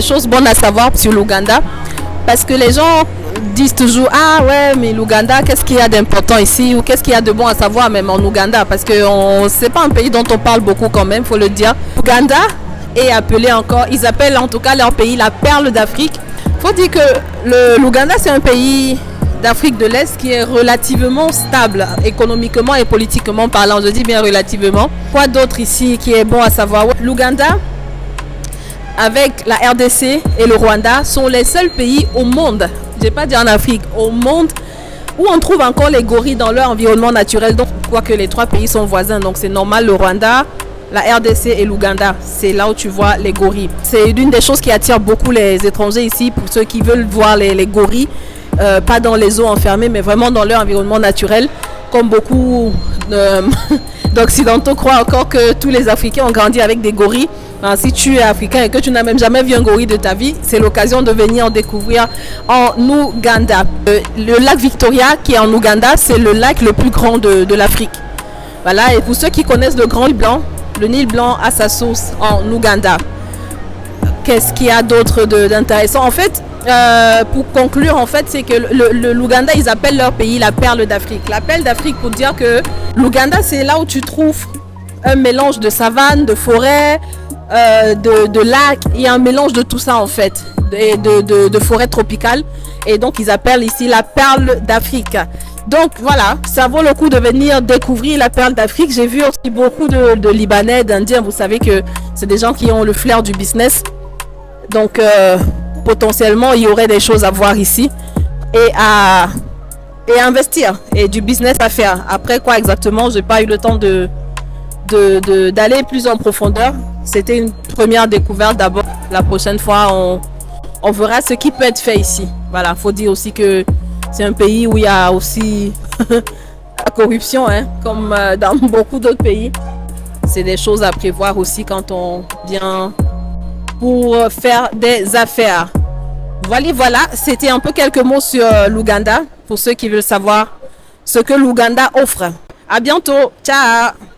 des choses bonnes à savoir sur l'Ouganda. Parce que les gens disent toujours ah ouais mais l'Ouganda qu'est-ce qu'il y a d'important ici ou qu'est-ce qu'il y a de bon à savoir même en Ouganda parce que c'est pas un pays dont on parle beaucoup quand même, faut le dire. L'Ouganda est appelé encore, ils appellent en tout cas leur pays la perle d'Afrique. Faut dire que l'Ouganda c'est un pays d'Afrique de l'Est qui est relativement stable économiquement et politiquement parlant, je dis bien relativement. Quoi d'autre ici qui est bon à savoir? L'Ouganda avec la RDC et le Rwanda sont les seuls pays au monde, je ne vais pas dire en Afrique, au monde où on trouve encore les gorilles dans leur environnement naturel. Donc, quoique les trois pays sont voisins, donc c'est normal, le Rwanda, la RDC et l'Ouganda, c'est là où tu vois les gorilles. C'est une des choses qui attire beaucoup les étrangers ici, pour ceux qui veulent voir les gorilles, pas dans les zoos enfermés, mais vraiment dans leur environnement naturel, comme beaucoup d'Occidentaux croient encore que tous les Africains ont grandi avec des gorilles. Alors, si tu es africain et que tu n'as même jamais vu un gorille de ta vie, c'est l'occasion de venir en découvrir en Ouganda. Le lac Victoria qui est en Ouganda, c'est le lac le plus grand de l'Afrique. Voilà, et pour ceux qui connaissent le Grand Nil Blanc, le Nil Blanc a sa source en Ouganda. Qu'est-ce qu'il y a d'autre d'intéressant? En fait, pour conclure, en fait, c'est que l'Ouganda, ils appellent leur pays la perle d'Afrique. La perle d'Afrique pour dire que l'Ouganda, c'est là où tu trouves un mélange de savane, de forêt, de lacs. Il y a un mélange de tout ça en fait, de forêt tropicale. Et donc ils appellent ici la perle d'Afrique. Donc voilà, ça vaut le coup de venir découvrir la perle d'Afrique. J'ai vu aussi beaucoup de Libanais, d'Indiens. Vous savez que c'est des gens qui ont le flair du business. Donc potentiellement il y aurait des choses à voir ici et à investir et du business à faire. Après quoi exactement, j'ai pas eu le temps d'aller plus en profondeur. C'était une première découverte d'abord. La prochaine fois, on verra ce qui peut être fait ici. Voilà, faut dire aussi que c'est un pays où il y a aussi la corruption, hein, comme dans beaucoup d'autres pays. C'est des choses à prévoir aussi quand on vient pour faire des affaires. Voilà, c'était un peu quelques mots sur l'Ouganda pour ceux qui veulent savoir ce que l'Ouganda offre. À bientôt, ciao!